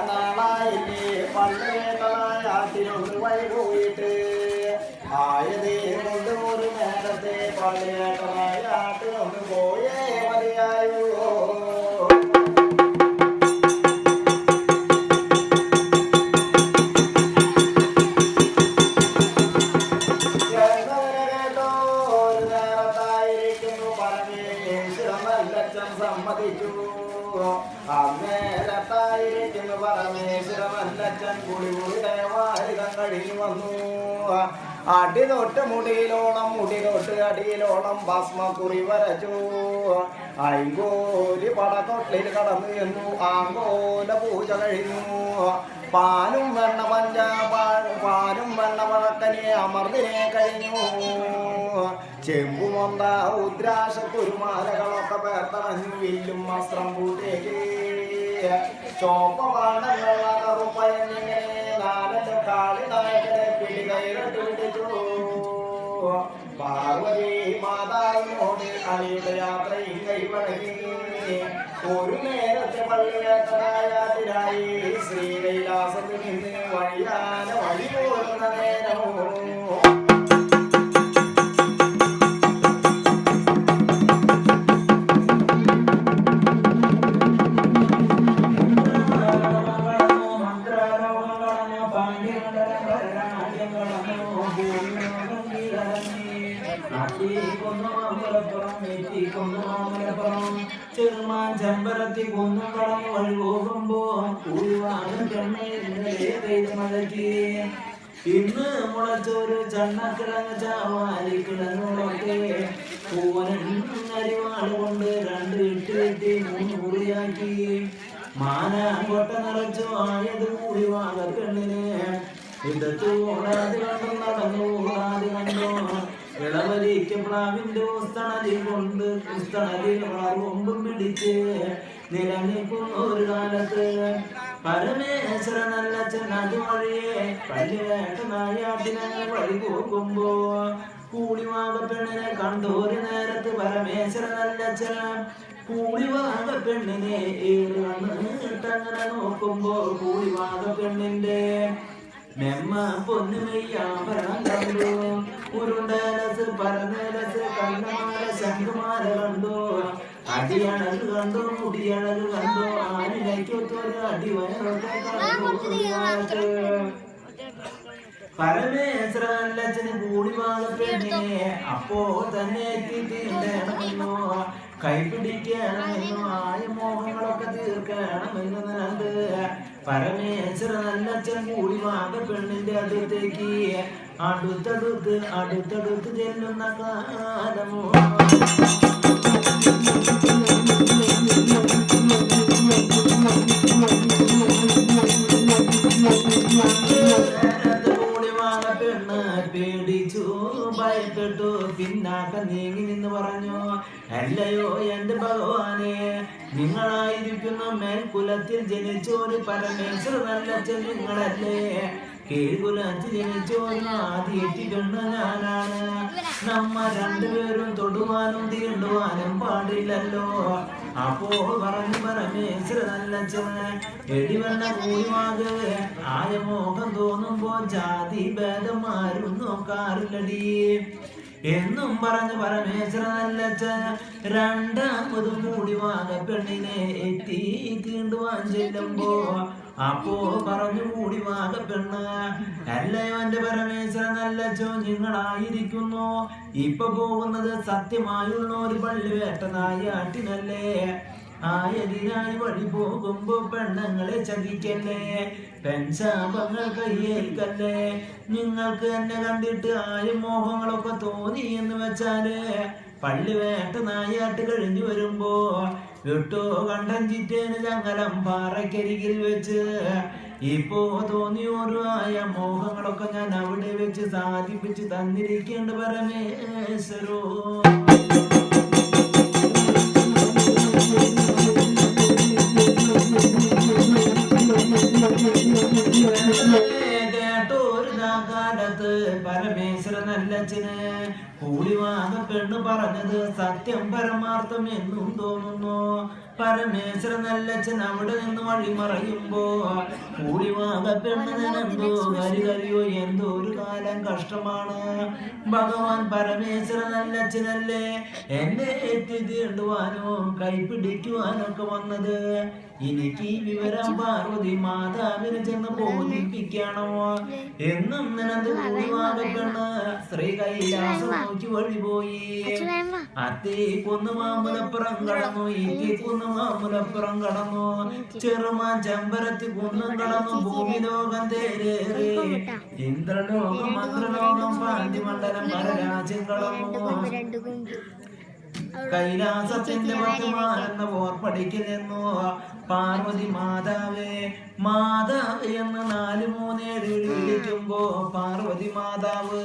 നാളായില്ലേ പള്ളിയേട്ടനായാട്ടിനൊന്ന് വഴി പോയിട്ട് ആയതേ കൊണ്ട് ഒരു നേരത്തെ പള്ളിയേട്ടനായാട്ടിനൊന്ന് പോയേ മതിയായോ സമ്മതിച്ചു അന്നേരത്തായിരിക്കുന്നു പരമേശ്വരമല്ലച്ചൻ കുളികുളിയുടെ വാരികം കഴിഞ്ഞു വന്നു അടി തൊട്ട് മുടിയിലോളം മുടി തൊട്ട് അടിയിലോളം ഭസ്മക്കുറി വരച്ചു ഐങ്കോലി പടത്തൊട്ടിൽ കടന്നു എന്നു ആങ്കോല പൂജ കഴിഞ്ഞു പാലും വെണ്ണ പഴക്കനെ അമർന്നിനെ കഴിഞ്ഞു ചെമ്പുമൊന്ത ഉദ്രാശ കുരുമാലകളൊക്കെ പേർത്തണഞ്ഞു വില്ലും വസ്ത്രം കൂട്ടേക്ക് ചോപ്പ പാണ്ടങ്ങളുള്ള കറുപ്പയന്നിങ്ങനെ നാലന്റെ കാളി നായകരെ പിടികൈരട്ട് പിടിച്ചു പാർവതി മാതാവിനോട് അണിയുടെ യാത്രയും കൈവഴങ്ങി ഒരു നേരത്തെ പള്ളിവേട്ടനായാതിരായി ശ്രീകൈലാസത്തിൽ നിന്ന് വഴിയാന വഴി പോരുന്ന നേരമോ ചെറുമാൻ ചെമ്പരത്തി കൊന്നും കടന്നു വഴി പോകുമ്പോ മഴയ്ക്ക് ഇന്ന് മുളച്ചൊരു ചണ്ണക്കിഴങ്ങ് ചാവാലി കിഴങ്ങുകളൊക്കെ പൂവനരിവാള് കൊണ്ട് 2 ഇട്ട് കെട്ടി 3 മുറിയാക്കി മാനാങ്കോട്ട നിറച്ചു ആയത് കൂടി വാങ്ങപ്പെണ്ണിന് ഇടത്തു ഓടാതെ കണ്ടു നടന്നു ഓടാതെ കണ്ടോ ഇളവലിക്ക് പ്ലാവിന്റെ ഉസ്തണലിൽ കൊണ്ട് ഉസ്തണലിൽ കൊമ്പും പിടിച്ച് നിലനിൽക്കുന്ന ഒരു കാലത്ത് പരമേശ്വര നല്ല ചെന്നത് വഴിയെ പള്ളിവേട്ടനായാട്ടിനെ വഴി പോകുമ്പോ കൂടിവാക പെണ്ണിനെ കണ്ടൊരു നേരത്ത് പരമേശ്വര നല്ല കൂടിവാക പെണ്ണിനെ ഏറിട്ടങ്ങനെ നോക്കുമ്പോ കൂടിവാക പെണ്ണിന്റെ മെമ്മ പൊന്നുമെയ്യാഭരണം കണ്ടു ഉരുണ്ടലസ് പരനലസ് കണ്ണമാല ശംഖുമാല കണ്ടു അടിയണൽ കണ്ടു മുടിയണൽ കണ്ടു ആനിലയ്ക്കൊത്തൊരു അടിവയറൊക്കെ കണ്ടു പരമേശ്വരല്ലച്ചന് കൂടി വാങ്ങപ്പെണ്ണിനെ അപ്പോ തന്നെ എത്തിയിട്ടുണ്ടെന്നോ കൈപിടിക്കണമെന്നോ ആയ മോഹങ്ങളൊക്കെ തീർക്കണമെന്ന് നണ്ട് പരമേശ്വര നല്ലച്ഛൻ കൂടി വാങ്ങപ്പെണ്ണിന്റെ അടുത്തേക്ക് അടുത്തടുത്ത് ചെല്ലുന്ന കാലമോ പേടിച്ചു ഭയപ്പെട്ടു പിന്നാക്ക നീങ്ങി നിന്ന് പറഞ്ഞു അല്ലയോ എന്റെ ഭഗവാനെ നിങ്ങളായിരിക്കുന്ന മേൽക്കുലത്തിൽ ജനിച്ചോര് പരമേശ്വര നല്ലച്ഛൻ നിങ്ങളല്ലേ കീഴ്കുലത്തിൽ ജനിച്ചോര് ആദ്യറ്റി പെണ്ണ് ഞാനാണ് നമ്മ 2 പേരും തൊടുവാനും തീണ്ടുവാനും പാടില്ലല്ലോ അപ്പോ പറഞ്ഞു പരമേശ്വര നല്ലച്ഛന് എടിവെണ്ണ കൂടിവാകെ ആയ മോഹം തോന്നുമ്പോ ജാതി ഭേദമാരും നോക്കാറില്ലടി എന്നും പറഞ്ഞു പരമേശ്വര നല്ലച്ഛൻ 2ാമതും കൂടിവാക പെണ്ണിനെ എത്തി തീണ്ടുവാൻ ചെല്ലുമ്പോ അപ്പോ പറഞ്ഞു കൂടിവാക പെണ്ണ് അല്ലയോ എന്റെ പരമേശ്വര നല്ലച്ചോ നിങ്ങളായിരിക്കുന്നു ഇപ്പൊ പോകുന്നത് സത്യമായുള്ള ഒരു പള്ളിവേട്ടനായാട്ടിനല്ലേ ആയതിനായി വഴി പോകുമ്പോ പെണ്ണുങ്ങളെ ചതിക്കല്ലേ പെൺശാപങ്ങൾ കയ്യേൽക്കല്ലേ നിങ്ങൾക്ക് എന്നെ കണ്ടിട്ട് മോഹങ്ങളൊക്കെ തോന്നി എന്ന് വെച്ചാല് പള്ളിവേട്ടനായാട്ട് കഴിഞ്ഞു വരുമ്പോ വിട്ടോ കണ്ടഞ്ചിറ്റേന് ചങ്ങലം പാറക്കരികിൽ വെച്ച് ഇപ്പോ തോന്നിയോരു മോഹങ്ങളൊക്കെ ഞാൻ അവിടെ വെച്ച് സാധിപ്പിച്ച് തന്നിരിക്കേണ്ട പരമേശ്വരോ കാലത്ത് പരമേശ്വര നല്ലച്ഛന് കൂടിവാക പെണ്ണ് പറഞ്ഞത് സത്യം പരമാർത്ഥം എന്നും തോന്നുന്നു പരമേശ്വര നല്ലച്ഛൻ അവിടെ നിന്ന് വഴിമറയുമ്പോ കൂടിവാക പെണ്ണ് നിനെന്തോ കരികരിയോ എന്തോ ഒരു കാലം കഷ്ടമാണ്. ഭഗവാൻ പരമേശ്വര നല്ലച്ഛനല്ലേ എന്നെ എത്തി തീണ്ടുവാനോ കൈപിടിക്കുവാനൊക്കെ വന്നത്. എനിക്ക് ഈ വിവരം പാർവതി മാതാവിനെ ചെന്ന് ബോധിപ്പിക്കണോ? എന്നും നിനത് കൂടിവാക പെണ്ണ് ശ്രീ കൈലാസം നോക്കി വഴിപോയി. അത്തേ കുന്ന് മാമ്പലപ്പുറം കടന്നു, ഈറ്റി കുന്ന് മാമ്പലപ്പുറം കടന്നു, ചെറുമാൻ ചെമ്പരത്തി കുന്നും കടന്നു, ഭൂമിലോകം തേരേറി ഇന്ദ്രലോകം മന്ത്രലോകം പാണ്ഡിമണ്ഡലം പരരാജ്യം കടന്നു. കൈലാസത്തിന്റെ പത്തുമാരെന്ന ഓർപ്പടിക്ക് നിന്നു പാർവതി മാതാവേ മാതാവ് എന്ന് 437 വിളിക്കുമ്പോ പാർവതി മാതാവ്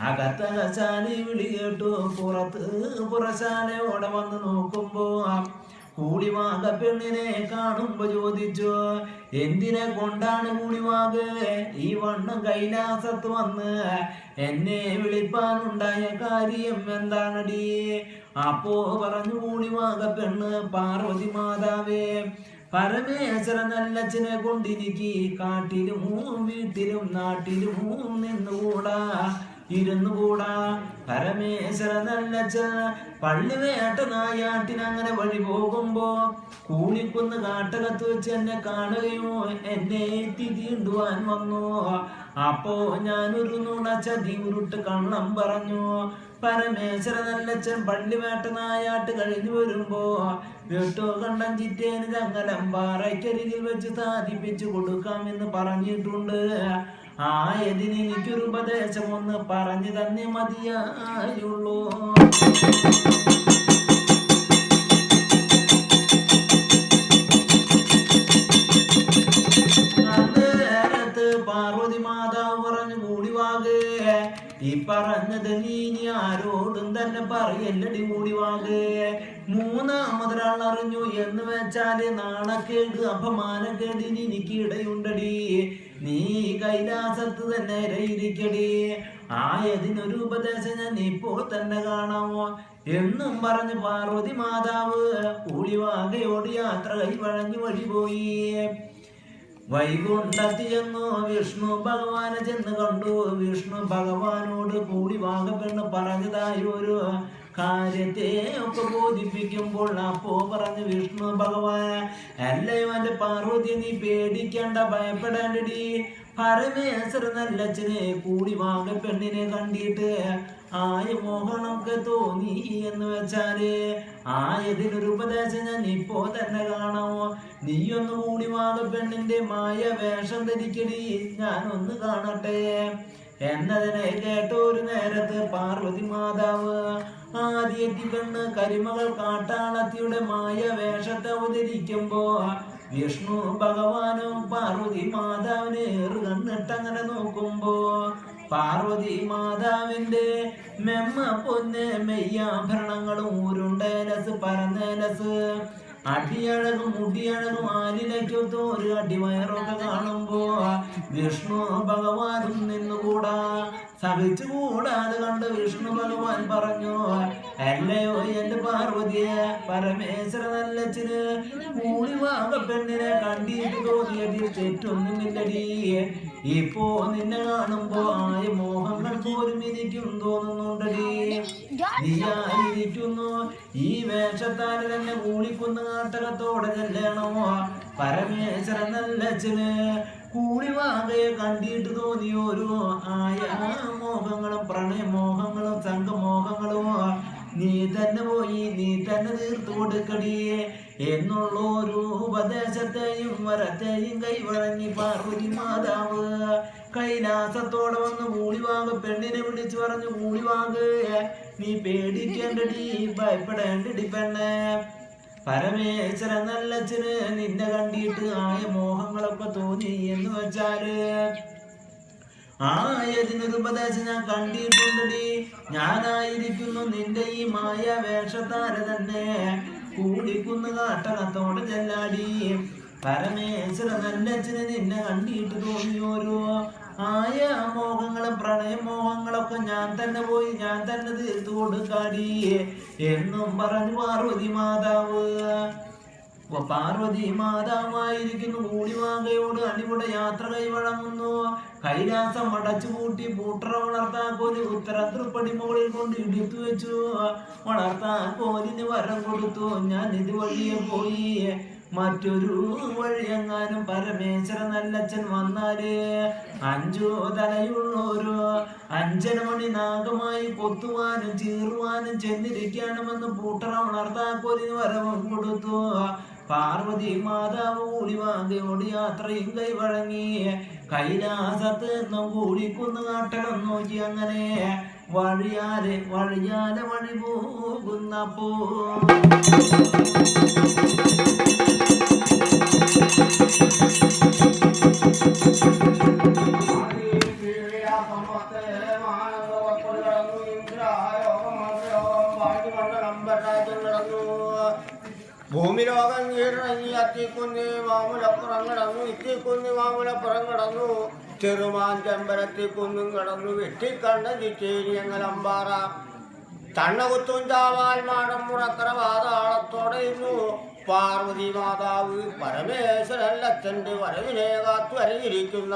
അകത്തകശാലി വിളി കേട്ടു. പുറശാലയോടെ വന്ന് നോക്കുമ്പോ കൂടിവാക പെണ്ണിനെ കാണുമ്പോ ചോദിച്ചു, എന്തിനെ കൊണ്ടാണ് കൂടിവാക ഈ വണ്ണം കൈലാസത്ത് വന്ന് എന്നെ വിളിപ്പാനുണ്ടായ കാര്യം എന്താണടി? അപ്പോ പറഞ്ഞു കൂടിവാക പെണ്ണ്, പാർവതി മാതാവേ പരമേശ്വര നല്ലച്ഛനെ കൊണ്ടിരിക്കി കാട്ടിലും വീട്ടിലും നാട്ടിലും നിന്നുകൂടാ ഇരുന്നുകൂടാ. പരമേശ്വര നല്ലച്ഛൻ പള്ളിവേട്ട നായാട്ടിനങ്ങനെ വഴി പോകുമ്പോ കൂടിക്കുന്ന് കാട്ടകത്ത് വെച്ച് എന്നെ കാണുകയോ എന്നെ എത്തി തീണ്ടുവാൻ വന്നു. അപ്പോ ഞാനൊരു നുണച്ചതി ഉരുട്ട് കള്ളം പറഞ്ഞു. പരമേശ്വര നല്ലച്ഛൻ പള്ളിവേട്ട നായാട്ട് കഴിഞ്ഞു വരുമ്പോ വെട്ടോ കണ്ടം ചിറ്റേന് ചങ്ങലം പാറയ്ക്കരികിൽ വെച്ച് സാധിപ്പിച്ചു കൊടുക്കാമെന്ന് പറഞ്ഞിട്ടുണ്ട്. ആയതിന് എനിക്കൊരു ഉപദേശം ഒന്ന് പറഞ്ഞു തന്നെ മതിയായുള്ളൂ. അന്നേരത്ത് പാർവതി മാതാവ് പറഞ്ഞു, കൂടിവാകേ ഈ പറഞ്ഞത് നീ ആരോടും തന്നെ പറയല്ലടി കൂടിവാകേ. മൂന്നാമതൊരാൾ അറിഞ്ഞു എന്ന് വെച്ചാല് നാണക്കേട് അപമാനക്കേടിന് എനിക്ക് ഇടയുണ്ടടി. നീ കൈലാസത്ത് തന്നെ ഇരിക്കടി. ആയതിനൊരു ഉപദേശം ഞാൻ ഇപ്പോൾ തന്നെ കാണാമോ എന്നും പറഞ്ഞ് പാർവതി മാതാവ് കൂടിവാകയോട് യാത്ര കൈവഴഞ്ഞു വഴിപോയി. വൈകുണ്ഠത്തിയെന്നു വിഷ്ണു ഭഗവാനെ ചെന്ന് കണ്ടു. വിഷ്ണു ഭഗവാനോട് കൂടിവാക പെണ്ണ് പറഞ്ഞതായി ഒരു കാര്യത്തെ ഒക്കെ ബോധിപ്പിക്കുമ്പോൾ അപ്പോ പറഞ്ഞു വിഷ്ണു ഭഗവാൻ, അല്ലയോ എന്റെ പാർവതി നീ പേടിക്കണ്ട, ഭയപ്പെടേണ്ടടി. പരമേശ്വര നല്ലച്ഛനെ കൂടിവാക പെണ്ണിനെ കണ്ടിട്ട് ആയ മോഹനമൊക്കെ തോന്നി എന്ന് വെച്ചാല് ആയതിനൊരു ഉപദേശം ഞാൻ ഇപ്പോ തന്നെ കാണാമോ? നീയൊന്ന് കൂടിവാക പെണ്ണിന്റെ മായ വേഷം ധരിക്കടി, ഞാനൊന്ന് കാണട്ടെ എന്നതിനെ കേട്ട ഒരു നേരത്ത് പാർവതി മാതാവ് ആദ്യത്തി പെണ്ണ് കരിമകൾ കാട്ടാളത്തിയുടെ മായ വേഷത്തെ അവതരിക്കുമ്പോ വിഷ്ണു ഭഗവാനും പാർവതി മാതാവിനെ കണ്ണിട്ടങ്ങനെ നോക്കുമ്പോ പാർവതി മാതാവിന്റെ മെമ്മ പൊന്ന് മെയ്യാഭരണങ്ങളും ഊരുണ്ടേലസ് പരന്നേലസ് അടിയഴകും മുടിയഴകും ആലിലേക്കൊത്ത് ഒരു അടിവയറൊക്കെ കാണുമ്പോ വിഷ്ണു ഭഗവാനും നിന്നുകൂടാ സഹിച്ചുകൂടാതെ കണ്ട് വിഷ്ണു ഭഗവാൻ പറഞ്ഞു, അല്ലയോ എന്റെ പാർവതിയെ പരമേശ്വര നല്ലച്ഛന് കൂടിവാക പെണ്ണിനെ കണ്ടിട്ട് തോന്നിയതിൽ തെറ്റൊന്നുമില്ലടി. ഇപ്പോ നിന്നെ കാണുമ്പോ ആയ മോഹങ്ങൾ പോലും എനിക്കും തോന്നുന്നുണ്ടടി. നീയായിരിക്കുന്നു ഈ വേഷത്താല് തന്നെ കൂടിക്കുന്ന നാട്ടകത്തോടെ ചെല്ലണോ? പരമേശ്വര നല്ലച്ഛന് കൂടിവാകയെ കണ്ടിട്ട് തോന്നിയൊരു ആയ മോഹങ്ങളും പ്രണയമോഹങ്ങളും സംഘമോഹങ്ങളും നീ തന്നെ പോയി നീ തന്നെ തീർത്തു കൊടുക്കടിയേ എന്നുള്ളൊരു ഉപദേശത്തെയും വരത്തെയും കൈവഴങ്ങി പാർവതി മാതാവ് കൈലാസത്തോടെ വന്ന് കൂടിവാക പെണ്ണിനെ വിളിച്ചു പറഞ്ഞു, കൂടിവാക നീ പേടിക്കേണ്ടടി, ഭയപ്പെടേണ്ടടി പെണ്ണെ. പരമേശ്വര നല്ലച്ഛന് നിന്നെ കണ്ടിട്ട് ആയ മോഹങ്ങളൊക്കെ തോന്നി എന്ന് വെച്ചാല് ആയതിനൊരു ഉപദേശം ഞാൻ കണ്ടിട്ടുണ്ടടി. ഞാനായിരിക്കുന്നു നിന്റെ ഈ മായ വേഷത്താര തന്നെ കൂടിക്കുന്ന് കാട്ടകത്തോടെ ചെല്ലാടി. പരമേശ്വര നല്ലച്ഛന് നിന്നെ കണ്ടിട്ട് തോന്നിയോരോ ആയ മോഹങ്ങളും പ്രണയമോഹങ്ങളൊക്കെ ഞാൻ തന്നെ പോയി ഞാൻ തന്നെ തീർത്തു കൊടുക്കാടി എന്നും പറഞ്ഞു പാർവതി മാതാവ്. പാർവതി മാതാവായിരിക്കുന്നു കൂടിവാകയോട് അടിപൊളി യാത്ര കൈവഴങ്ങുന്നു. കൈലാസം അടച്ചുപൂട്ടി പൂട്ടറ വളർത്താക്കോലി ഉത്തര തൃപ്പടി മുകളിൽ കൊണ്ട് ഇടിത്തു വെച്ചു. വളർത്താക്കോലിന് വരം കൊടുത്തു. ഞാൻ ഇതുവഴിയെ പോയി മറ്റൊരു വഴിയെങ്ങാനും പരമേശ്വര നല്ലച്ഛൻ വന്നാല് 5 തലയുള്ളൊരു 5 മണി നാഗമായി കൊത്തുവാനും ചീറുവാനും ചെന്നിരിക്കണമെന്ന് പൂട്ടറ വളർത്താക്കോലിന് വരവും കൊടുത്തു. പാർവതി മാതാവ് കൂടിവാകയോട് യാത്രയും കൈവഴങ്ങി. കൈലാസത്ത് നിന്നും കൂടിക്കുന്ന് കാട്ടണം നോക്കി അങ്ങനെ വഴിയാലെ വഴി പോകുന്നപ്പോ ഭൂമിലോകം കീഴടങ്ങി അത്തിക്കുന്ന് മാമുലപ്പുറം കടന്നു. ഇത്തിക്കുന്ന് മാമുലപ്പുറം കടന്നു. ചെറുമാൻ ചെമ്പരത്തിക്കുന്നും കടന്നു. വെട്ടിക്കണ്ട ചിറ്റേരിയങ്ങലമ്പാറ തണ്ണകുത്തും ചാവാൽ മാടം മുറക്കര പാതാളത്തോടെ ഇന്നു. പാർവതി മാതാവ് പരമേശ്വരല്ലച്ഛൻ്റെ വരവിനെ കാത്തു അരയിരിക്കുന്ന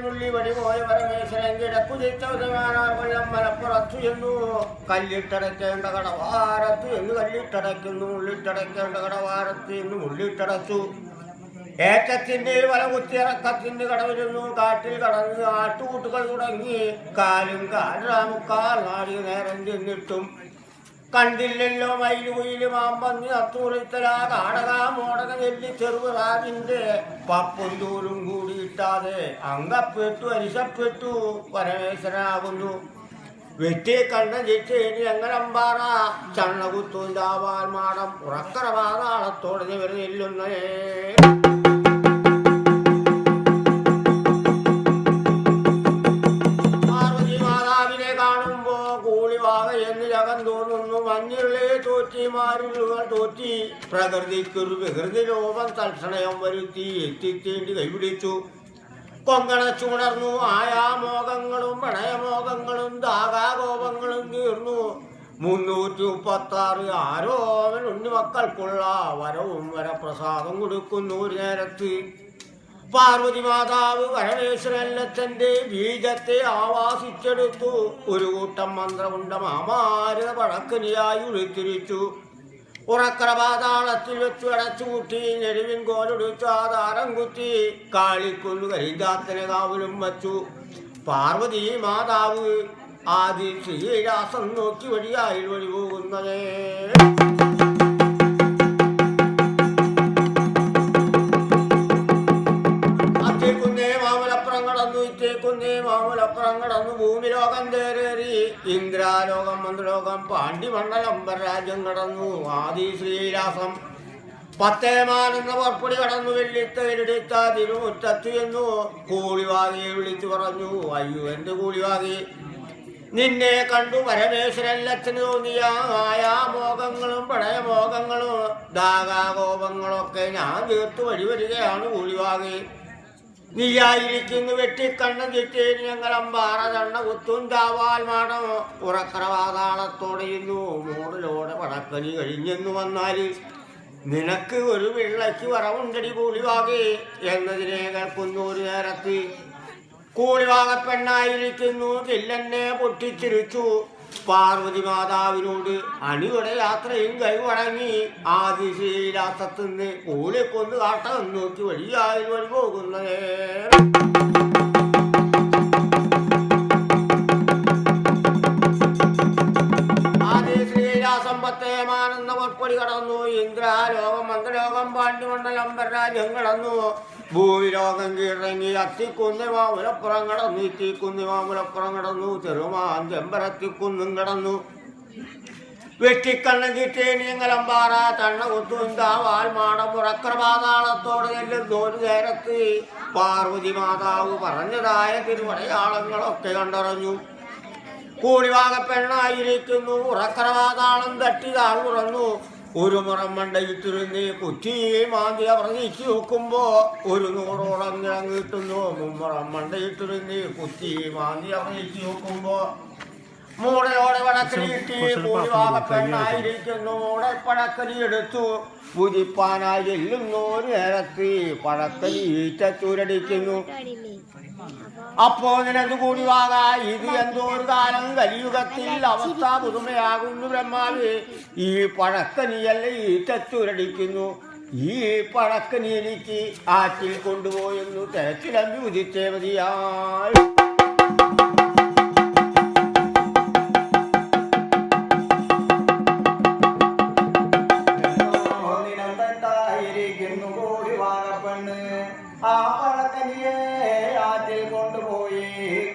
ുള്ളി വഴി പോയ പരമേശ്വരൻ കിടക്കുതിച്ചവസമാനാർ കൊല്ലം മലപ്പുറത്തു എന്നു. കല്ലിട്ടടയ്ക്കേണ്ട കടവാരത്ത് എന്ന് കല്ലിട്ടടയ്ക്കുന്നു. ഉള്ളിട്ടടയ്ക്കേണ്ട കടവാരത്ത് എന്ന് ഉള്ളിട്ടടച്ചു. ഏറ്റത്തിന്റെ വല കുത്തിയിറക്കത്തിന്റെ കടവിരുന്നു. കാട്ടിൽ കടന്ന് ആട്ടുകൂട്ടുകൾ തുടങ്ങി. കാലും കാൽമുക്കാൽ നാടി നേരം ചെന്നിട്ടും കണ്ടില്ലല്ലോ മയിലുകുയില് മാമ്പന്നി അത്തൂറിത്തലാ കാടക മോടക നെല്ലി ചെറുറാജിന്റെ പപ്പും തൂരും കൂടിയിട്ടാതെ അങ്കപ്പെട്ടു അരിശപ്പെട്ടു പരമേശ്വരനാകുന്നു. വെട്ടി കണ്ട ചിറ്റേനി എങ്ങനമ്പാറ ചണ്ണകുത്തും ചാവാൽ മാടം ഉറക്കറ പാതാളത്തോടെ ഇവർ നെല്ലുന്നേ. മഞ്ഞിലെ തോറ്റിമാരുകൾ തോറ്റി പ്രകൃതിക്കൊരു വികൃതി ലോകം തൽക്ഷണയം വരുത്തി എത്തിത്തേണ്ടി കൈപിടിച്ചു. കൊങ്കണച്ചുണർന്നു ആയാമോഹങ്ങളും പ്രണയമോഹങ്ങളും ദാഗാകോപങ്ങളും തീർന്നു. 336 ആരോവൻ ഉണ്ണിമക്കൾക്കുള്ള വരവും വരപ്രസാദം കൊടുക്കുന്നു. ഒരു നേരത്ത് പാർവതി മാതാവ് പരമേശ്വരല്ലച്ഛന്റെ ബീജത്തെ ആവാസിച്ചെടുത്തു. ഒരു കൂട്ടം മന്ത്രമുണ്ട മാമാര പഴക്കനിയായി ഉരുത്തിരിച്ചു. ഉറക്കറ പാതാളത്തിൽ വെച്ചു അടച്ചുകൂട്ടി. ഞെരുവിൻ കോലൊടിച്ചു ആധാരം കുത്തി. കാളിക്കൊല്ലു കരിഞ്ചാത്തനെ കാവലും വച്ചു. പാർവതി മാതാവ് ആദ്യ ശ്രീരാസം നോക്കി വഴിയായി വഴി പോകുന്നതേ. മാമുലപ്പുറം കടന്നു. ഭൂമിലോകം തേറേറി. ഇന്ദ്രാലോകം മന്ത്രലോകം പാണ്ഡിമണ്ഡലം രാജ്യം കടന്നു. ആദി ശ്രീരാസം 10 മാനെന്ന പുറപ്പൊടി കടന്നു. വെള്ളിത്തേരിടിത്ത തിരുമുറ്റത്ത് എന്നു. കൂളിവാകിയെ വിളിച്ചു പറഞ്ഞു, അയ്യോ എന്റെ കൂളിവാകി, നിന്നെ കണ്ടു പരമേശ്വരല്ലച്ഛന് തോന്നിയ ആയാമോഹങ്ങളും പ്രണയമോഹങ്ങളും ദാഗാകോപങ്ങളൊക്കെ ഞാൻ തീർത്തു വഴിവരികയാണ് കൂളിവാകി. നീയായിരിക്കുന്നു വെട്ടിക്കണ്ണ ചിറ്റേനി ഞങ്ങളമ്പാറ തണ്ണ കുത്തും ചാവാൽ മാടം ഉറക്കറ പാതാളത്തോടെയുന്നു. മൂടിലോടെ പടക്കനി കഴിഞ്ഞെന്നു വന്നാല് നിനക്ക് ഒരു പിള്ളയ്ക്ക് വറവുണ്ടടി കൂളിവാകെ എന്നതിനെ കേൾക്കുന്നു. ഒരു നേരത്ത് കൂളിവാക പെണ്ണായിരിക്കുന്നു കില്ലെന്നെ പൊട്ടിച്ചിരിച്ചു. പാർവതി മാതാവിനോട് അണിയുടെ യാത്രയും കൈവഴങ്ങി. ആദിശീലാസത്തുനിന്ന് കൂലിക്കൊന്ന് കാട്ടം നോക്കി വഴിയായി വഴി പോകുന്നതേ. ആദിശ്രീലാസം 10 മാനെന്ന പൊற்பൊടി കടന്നു. ഇന്ദ്രാലോകം മന്ത്രലോകം പാണ്ഡിമണ്ഡലം രാജ്യം കടന്നു. ഭൂമിലോകം കീഴടങ്ങി. അത്തിക്കുന്ന് മാമുലപ്പുറം കടന്നു. ഇത്തിക്കുന്ന് മാമുലപ്പുറം കടന്നു. ചെറുമാൻ ചെമ്പരത്തിക്കുന്നും കടന്നു. വെട്ടിക്കണ്ണൻ ചിറ്റേനിയങ്ങലമ്പാറ തണ്ണകുത്തും ചാവാൽ മാടം ഉറക്കറ പാതാളത്തോടെ ചെല്ലുന്ന ഒരു നേരത്ത് പാർവതി മാതാവ് പറഞ്ഞതായ തിരുവടയാളങ്ങളൊക്കെ കണ്ടറിഞ്ഞു. കൂടിവാക പെണ്ണായിരിക്കുന്നു. ഉറക്കറ പാതാളം തട്ടി താഴ്ന്നു. ഒരു മുറം മണ്ടയിട്ടിരുന്ന് കുറ്റി മാന്തി പ്രതീക്ഷ നോക്കുമ്പോ ഒരു 100ഓളം നിറം കിട്ടുന്നു. മുമ്മുറം മണ്ടയിട്ടിരുന്ന് കുറ്റി മാന്തി പ്രതീക്ഷ നോക്കുമ്പോ മൂടലോടെ വടക്കലിയിട്ട് പെണ്ണായിരിക്കുന്നു. മൂടെ പടക്കലി എടുത്തു പുതിപ്പാനായി ചെല്ലുന്നു. ഒരു നേരത്ത് പടക്കലി ഈറ്റച്ചൂരടിക്കുന്നു. അപ്പോ നിനക്ക് കൂടി വാങ്ങാ, ഇത് എന്തോ ഒരു കാലം കലിയുഗത്തിൽ അവസ്ഥ പുതുമയാകുന്നു ബ്രഹ്മാവ്. ഈ പഴക്കനിയല്ല ഈറ്റച്ചൂരടിക്കുന്നു. ഈ പഴക്കനിയിലേക്ക് ആറ്റിൽ കൊണ്ടുപോയെന്നു തിരച്ചിലമ്പി ഉദിച്ചേ മതിയായി. ആ പഴക്കനിയെ ആറ്റിൽ കൊണ്ടുപോയി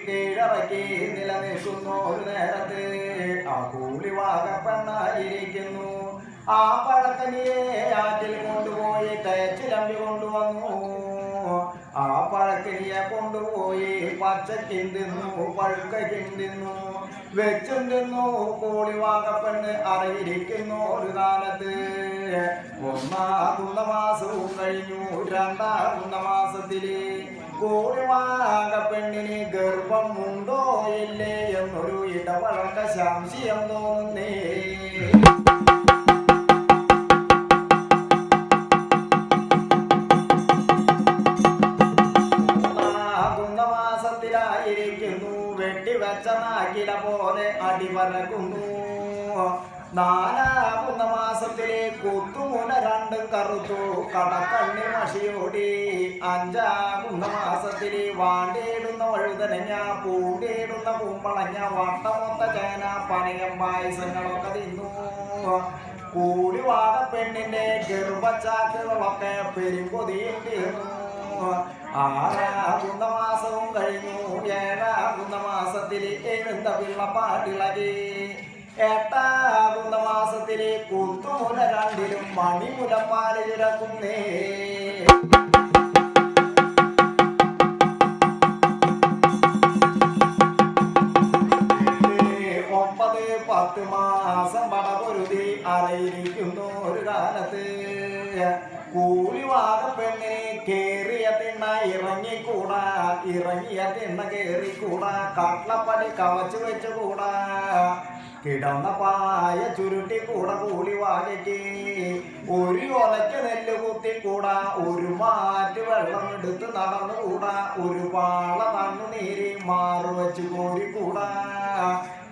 കീഴറക്കി നിലനിൽക്കുന്നു. ഒരു നേരത്ത് ആ കൂലി വാകപ്പെണ്ണായിരിക്കുന്നു. ആ പഴക്കനിയെ ആറ്റിൽ കൊണ്ടുപോയി തേച്ചിലമ്പി കൊണ്ടുവന്നു. ആ പഴക്കനിയെ കൊണ്ടുപോയി പച്ചക്കും തിന്നു, പഴുക്കും തിന്നു, വെച്ചും തിന്നു. കൂലി വാകപ്പെണ്ണ് അറിയിരിക്കുന്നു. ഒരു കാലത്ത് ഒന്നാകുന്ന മാസവും കഴിഞ്ഞു. രണ്ടാകുന്ന മാസത്തില് കൂലി വാകപ്പെണ്ണിന് ഗർഭം ഉണ്ടോ ഇല്ലേ എന്നൊരു ഇടപഴക സംശയം തോന്നുന്നേ. വെട്ടിവെച്ച നാക്കില പോലെ അടിപറക്കുന്നു. 4ആകുന്ന മാസത്തിലെ കുത്തുമുന രണ്ടും കറുത്തു കടക്കണ്ണി മഷിയോടി. 5ആകുന്ന മാസത്തില് വാണ്ടിയിടുന്ന വഴുതനങ്ങ, പൂണ്ടിയിടുന്ന കുമ്പളങ്ങ, വട്ടമൊത്ത ചേന, പനയം പായസങ്ങളൊക്കെ തിന്നു. കൂലി വാകപ്പെണ്ണിന്റെ ഗർഭച്ചാക്കുകളൊക്കെ പെരുമ്പൊതിയും തീർന്നു. 6ആകുന്ന മാസവും കഴിഞ്ഞു. 7ആകുന്ന മാസത്തില് എഴുന്ന പിള്ളപ്പാട്ടിളകി. 8ആകുന്ന മാസത്തില് കുത്തുമുല രണ്ടിലും മണിമുലപ്പാല് ചുരക്കുന്നേ. 9, 10 മാസം പടപൊരുതി അറിയിരിക്കുന്നു. ഒരു കാലത്ത് കൂലി വാകപ്പെണ്ണിനെ കേറിയ തിണ്ണ ഇറങ്ങിക്കൂടാ, ഇറങ്ങിയ തിണ്ണ കേറിക്കൂടാ, കട്ലപ്പടി കവച്ചു വെച്ചുകൂടാ, കിടന്ന പായ ചുരുട്ടിക്കൂടാ. കൂലി വാകയ്ക്ക് ഒരു ഒലയ്ക്ക് നെല്ല് കുത്തിക്കൂടാ, ഒരു മാറ്റ് വെള്ളം എടുത്ത് നടന്നുകൂടാ, ഒരു പാള തണ്ണുനീര് മാറുവെച്ച് കോരിക്കൂടാ.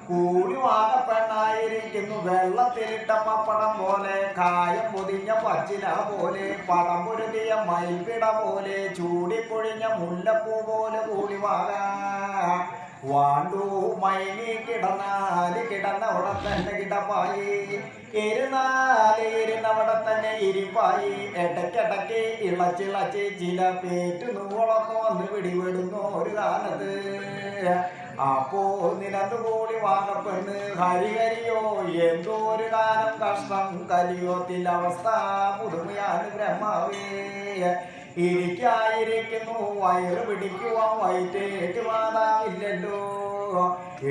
കൂലി വാകപ്പെണ്ണായിരിക്കുന്നു. വെള്ളത്തിലിട്ട പപ്പടം പോലെ, കായം പൊതിഞ്ഞ പച്ചില പോലെ, പടം പൊരുതിയ മയിൽപ്പിട പോലെ, ചൂടിപ്പൊഴിഞ്ഞ മുല്ലപ്പൂ പോലെ കൂലി വാക. വാണ്ടു മയങ്ങി കിടന്നവിടെ തന്നെ കിടപ്പായി, ഇരുന്നവിടെ തന്നെ ഇരിപ്പായി. ഇടയ്ക്കിടയ്ക്ക് ഇളച്ചിളച്ച് ചില പേറ്റു നൂളൊക്കെ വന്ന് പിടിപെടുന്നു. ഒരു കാലത്ത് അപ്പോ നിനക്ക് കൂലി വാകപ്പെണ്ണ് ഹരിഹരിയോ എന്തോ ഒരു കാലം കഷ്ടം കലിയോത്തിൽ അവസ്ഥ പുതുമയാണ് ബ്രഹ്മാവേ. ഇരിക്കായിരിക്കുന്നു വയറ് പിടിക്കുവാൻ വയറ്റേറ്റ് മാതാവില്ലല്ലോ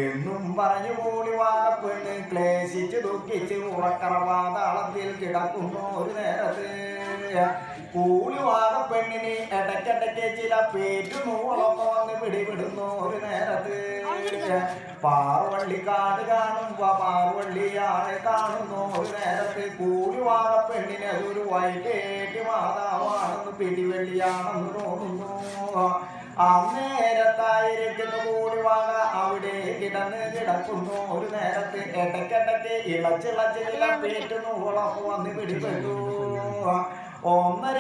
എന്നും പറഞ്ഞു കൂലി വാകപ്പെണ്ണ് ക്ലേശിച്ച് ദുഃഖിച്ച് ഉറക്കറവാതാളത്തിൽ കിടക്കുന്നു. ഒരു നേരത്ത് കൂലി വാകപ്പെണ്ണിന് ഇടയ്ക്കിടയ്ക്ക് ചില പേറ്റു നൂളൊക്കെ വന്ന് പിടിപെടുന്നു. ഒരു നേരത്ത് പാർവള്ളിക്കാട് കാണുമ്പോ പാർവള്ളിയാളെ കാണുന്നു. ഒരു നേരത്ത് കൂലി വാകപ്പെണ്ണിന് ഒരു വൈകേറ്റ് മാതാവാണെന്ന് പിടിവെള്ളിയാണെന്ന് തോന്നുന്നു. അന്നേരത്തായിരിക്കുന്നു കൂലി വാക അവിടെ കിടക്കുന്നു. ഒരു നേരത്ത് ഇടയ്ക്കിടയ്ക്ക് ഇളച്ചിളച്ച് ചില പേറ്റു നൂളൊക്കെ വന്ന് പിടിപെട്ടു. 1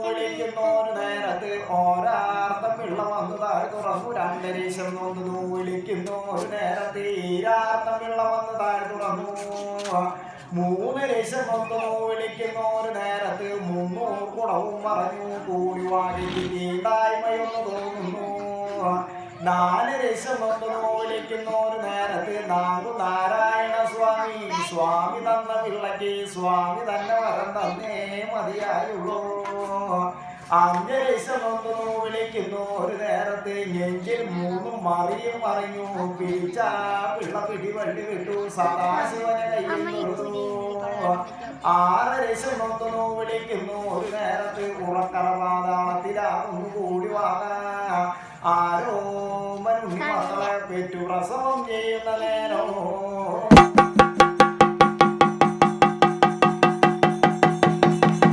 വിളിക്കുന്നു. ഒരു നേരത്ത് ഓരാർത്ഥം പിള്ള വന്നു താഴെ തുറന്നു. 2 വിളിക്കുന്നു. ഒരു നേരത്ത് ഈരാർത്ഥം പിള്ള വന്ന് താഴെ തുറന്നു. 3 വിളിക്കുന്നു. ഒരു നേരത്ത് 300 കുടവും പറഞ്ഞു. കൂലി വാങ്ങിക്ക് തീണ്ടായ്മയൊന്ന് തോന്നുന്നു. 4 വിളിക്കുന്നു. ഒരു നേരത്ത് നാരായണ സ്വാമി, സ്വാമി തന്ന പിള്ളയ്ക്ക് സ്വാമി തന്നെ വരം തന്നേ മതിയായുള്ളൂ. 5 വിളിക്കുന്നു. ഒരു നേരത്ത് നെഞ്ചിൽ 3 മറിയും മറിഞ്ഞു. പിടിച്ച പിള്ള പിടിവള്ളി വിട്ടു. സദാശിവനെ കയ്യിൽ കൊടുത്തു. ആരശമൊത്തുന്നു വിളിക്കുന്നു ഒരു നേരത്ത് ഉറക്കറ പാതാളത്തിലാകുന്നു കൂടി വാങ്ങാ ആരോ മനുഷ്യ മക്കളെ പെറ്റു പ്രസവം ചെയ്യുന്ന നേരമോ